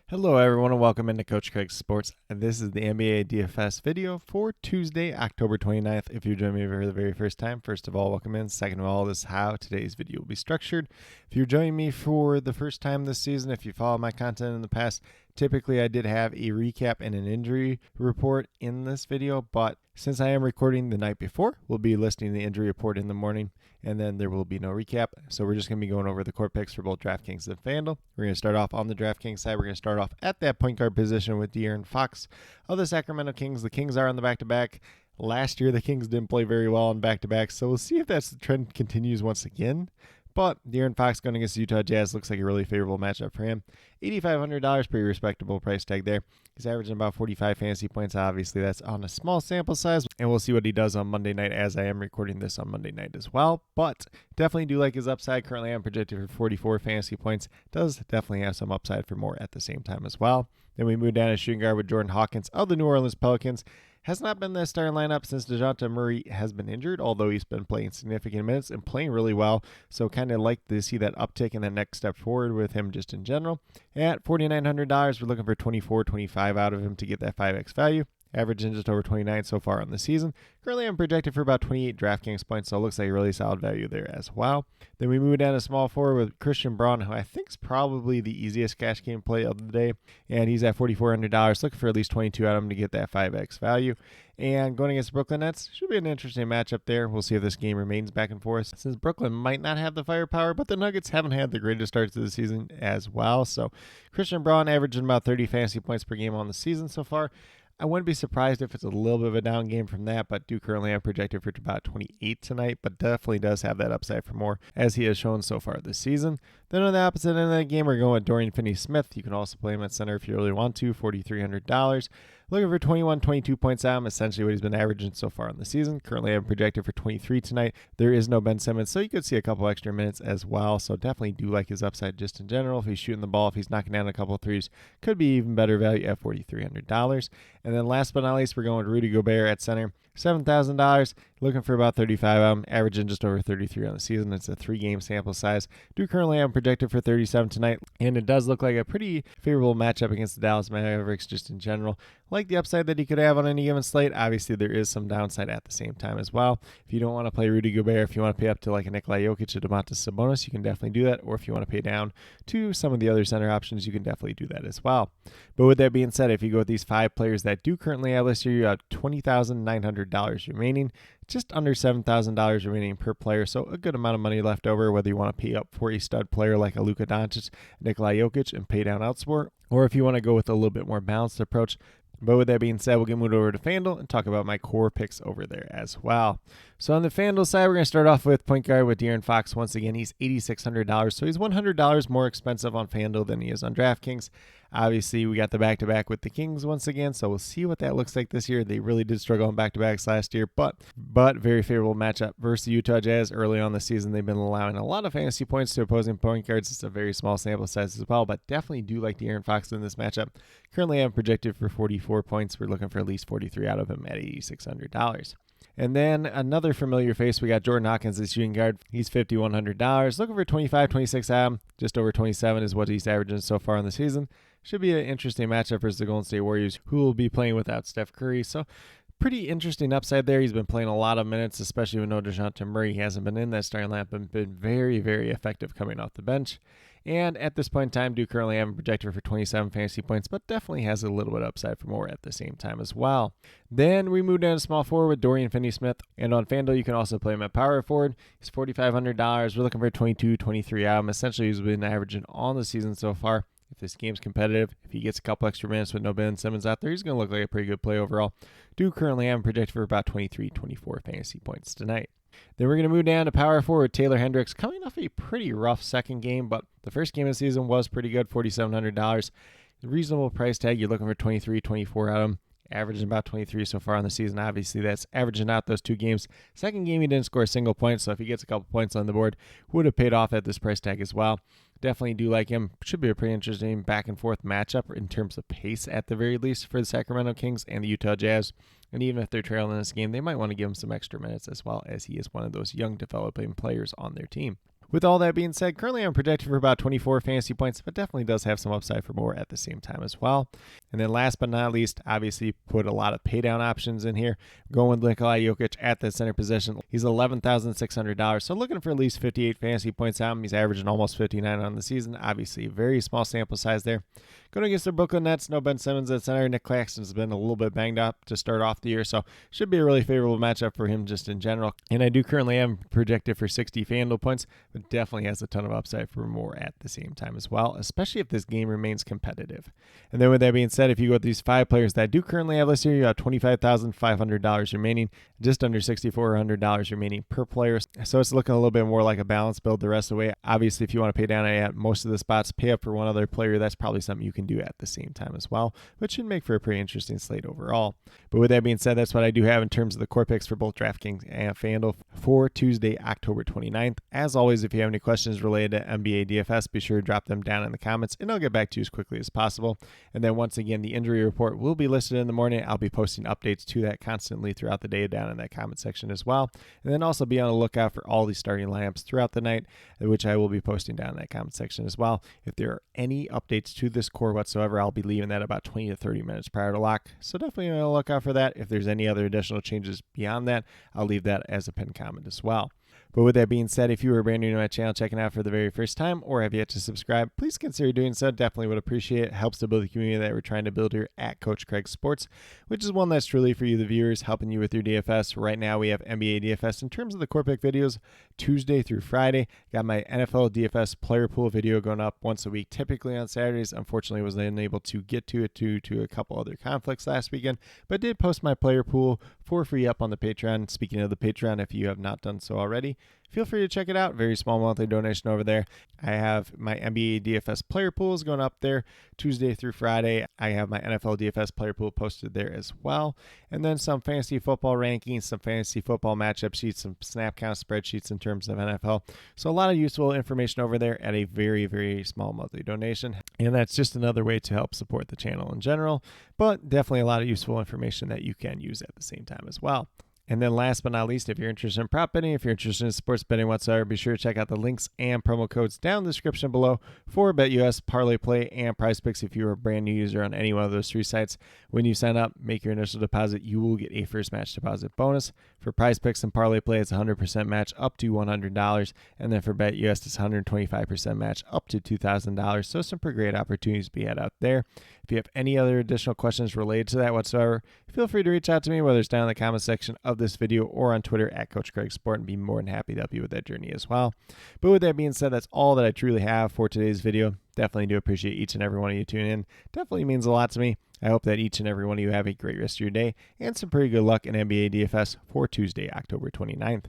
Hello everyone and welcome into Coach Craig's Sports. And this is the NBA DFS video for Tuesday, October 29th. If you're joining me for the very first time, first of all, welcome in. Second of all, this is how today's video will be structured. If you're joining me for the first time this season, if you follow my content in the past, typically I did have a recap and an injury report in this video, but since I am recording the night before, we'll be listing the injury report in the morning, and then there will be no recap. So we're just going to be going over the core picks for both DraftKings and FanDuel. We're going to start off on the DraftKings side. We're going to start off at that point guard position with De'Aaron Fox of the Sacramento Kings. The Kings are on the back-to-back. Last year, the Kings didn't play very well on back-to-back, so we'll see if that trend continues once again. But De'Aaron Fox going against the Utah Jazz looks like a really favorable matchup for him. $8,500, pretty respectable price tag there. He's averaging about 45 fantasy points. Obviously, that's on a small sample size, and we'll see what he does on Monday night, as I am recording this on Monday night as well. But definitely do like his upside. Currently, I'm projected for 44 fantasy points. Does definitely have some upside for more at the same time as well. Then we move down to shooting guard with Jordan Hawkins of the New Orleans Pelicans. Has not been the starting lineup since DeJounte Murray has been injured, although he's been playing significant minutes and playing really well. So kind of like to see that uptick and that next step forward with him just in general. At $4,900, we're looking for 24, 25 out of him to get that 5x value. Averaging just over 29 so far on the season. Currently, I'm projected for about 28 DraftKings points, so it looks like a really solid value there as well. Then we move down to small forward with Christian Braun, who I think is probably the easiest cash game play of the day. And he's at $4,400, looking for at least 22 out of him to get that 5x value. And going against the Brooklyn Nets, should be an interesting matchup there. We'll see if this game remains back and forth, since Brooklyn might not have the firepower, but the Nuggets haven't had the greatest starts to the season as well. So Christian Braun averaging about 30 fantasy points per game on the season so far. I wouldn't be surprised if it's a little bit of a down game from that, but do currently have projected for about 28 tonight, but definitely does have that upside for more, as he has shown so far this season. Then on the opposite end of that game, we're going with Dorian Finney-Smith. You can also play him at center if you really want to, $4,300. Looking for 21, 22 points out, essentially what he's been averaging so far in the season. Currently, I'm projected for 23 tonight. There is no Ben Simmons, so you could see a couple extra minutes as well. So definitely do like his upside just in general. If he's shooting the ball, if he's knocking down a couple of threes, could be even better value at $4,300. And then last but not least, we're going with Rudy Gobert at center. $7,000, looking for about 35 of them, averaging just over 33 on the season. It's a 3-game sample size. Do currently have projected for 37 tonight, and it does look like a pretty favorable matchup against the Dallas Mavericks just in general. Like the upside that he could have on any given slate. Obviously, there is some downside at the same time as well. If you don't want to play Rudy Gobert, if you want to pay up to like a Nikola Jokic or Domantas Sabonis, you can definitely do that. Or if you want to pay down to some of the other center options, you can definitely do that as well. But with that being said, if you go with these 5 players that do currently have listed, you have $20,900 remaining. Just under $7,000 remaining per player, so a good amount of money left over, whether you want to pay up for a stud player like a Luka Doncic, Nikola Jokic, and pay down elsewhere, or if you want to go with a little bit more balanced approach. But with that being said, we'll get moved over to FanDuel and talk about my core picks over there as well. So on the FanDuel side, we're going to start off with point guard with De'Aaron Fox. Once again, he's $8,600, so he's $100 more expensive on FanDuel than he is on DraftKings. Obviously, we got the back-to-back with the Kings once again, so we'll see what that looks like this year. They really did struggle on back-to-backs last year, but very favorable matchup versus the Utah Jazz early on the season. They've been allowing a lot of fantasy points to opposing point guards. It's a very small sample size as well, but definitely do like De'Aaron Fox in this matchup. Currently, I'm projected for 44 points. We're looking for at least 43 out of him at $8,600. And then another familiar face, we got Jordan Hawkins as shooting guard. He's $5,100. Looking for 25, 26 out of him. Just over 27 is what he's averaging so far in the season. Should be an interesting matchup versus the Golden State Warriors, who will be playing without Steph Curry. So pretty interesting upside there. He's been playing a lot of minutes, especially with no DeJounte Murray. He hasn't been in that starting lineup, but been very, very effective coming off the bench. And at this point in time, do currently have him projected for 27 fantasy points, but definitely has a little bit of upside for more at the same time as well. Then we move down to small forward with Dorian Finney-Smith. And on FanDuel, you can also play him at power forward. He's $4,500. We're looking for 22, 23 out of him. Essentially, he's been averaging on the season so far. If this game's competitive, if he gets a couple extra minutes with no Ben Simmons out there, he's going to look like a pretty good play overall. Do currently have him projected for about 23, 24 fantasy points tonight. Then we're going to move down to power forward Taylor Hendricks, coming off a pretty rough second game, but the first game of the season was pretty good, $4,700. Reasonable price tag. You're looking for 23, 24 out of him. Averaging about 23 so far on the season. Obviously, that's averaging out those 2 games. Second game, he didn't score a single point, so if he gets a couple points on the board, would have paid off at this price tag as well. Definitely do like him. Should be a pretty interesting back and forth matchup in terms of pace at the very least for the Sacramento Kings and the Utah Jazz. And even if they're trailing in this game, they might want to give him some extra minutes as well, as he is one of those young developing players on their team. With all that being said, currently I'm projected for about 24 fantasy points, but definitely does have some upside for more at the same time as well. And then last but not least, obviously put a lot of pay down options in here. Going with Nikola Jokic at the center position. He's $11,600, so looking for at least 58 fantasy points out. He's averaging almost 59 on the season. Obviously, very small sample size there. Going against the Brooklyn Nets, no Ben Simmons at center. Nick Claxton's been a little bit banged up to start off the year, so should be a really favorable matchup for him just in general. And I do currently am projected for 60 FanDuel points, but definitely has a ton of upside for more at the same time as well, especially if this game remains competitive. And then with that being said, if you go with these 5 players that I do currently have listed here, you have $25,500 remaining, just under $6,400 remaining per player. So it's looking a little bit more like a balanced build the rest of the way. Obviously, if you want to pay down at most of the spots, pay up for one other player. That's probably something you can do at the same time as well, which should make for a pretty interesting slate overall. But with that being said, that's what I do have in terms of the core picks for both DraftKings and FanDuel for Tuesday, October 29th. As always, if you have any questions related to NBA DFS, be sure to drop them down in the comments, and I'll get back to you as quickly as possible. And then once again, the injury report will be listed in the morning. I'll be posting updates to that constantly throughout the day down in that comment section as well. And then also be on the lookout for all these starting lineups throughout the night, which I will be posting down in that comment section as well. If there are any updates to this core whatsoever, I'll be leaving that about 20 to 30 minutes prior to lock. So definitely on the lookout for that. If there's any other additional changes beyond that, I'll leave that as a pinned comment as well. But with that being said, if you are brand new to my channel, checking out for the very first time, or have yet to subscribe, please consider doing so. Definitely would appreciate it. Helps to build the community that we're trying to build here at Coach Craig Sports, which is one that's truly for you, the viewers, helping you with your DFS. Right now, we have NBA DFS in terms of the core pick videos, Tuesday through Friday. Got my NFL DFS player pool video going up once a week, typically on Saturdays. Unfortunately, was unable to get to it due to a couple other conflicts last weekend, but did post my player pool for free up on the Patreon. Speaking of the Patreon, if you have not done so already, feel free to check it out. Very small monthly donation over there. I have my NBA DFS player pools going up there Tuesday through Friday. I have my NFL DFS player pool posted there as well. And then some fantasy football rankings, some fantasy football matchup sheets, some snap count spreadsheets in terms of NFL. So a lot of useful information over there at a very, very small monthly donation. And that's just another way to help support the channel in general, but definitely a lot of useful information that you can use at the same time as well. And then last but not least, if you're interested in prop betting, if you're interested in sports betting whatsoever, be sure to check out the links and promo codes down in the description below for BetUS, Parlay Play, and Prize Picks. If you're a brand new user on any one of those 3 sites, when you sign up, make your initial deposit, you will get a first match deposit bonus. For Prize Picks and Parlay Play, it's 100% match up to $100. And then for BetUS, it's 125% match up to $2,000. So some pretty great opportunities to be had out there. If you have any other additional questions related to that whatsoever, feel free to reach out to me, whether it's down in the comment section of this video or on Twitter at Coach Craig Sport, and be more than happy to help you with that journey as well. But with that being said, that's all that I truly have for today's video. Definitely do appreciate each and every one of you tuning in. Definitely means a lot to me. I hope that each and every one of you have a great rest of your day and some pretty good luck in NBA DFS for Tuesday, October 29th.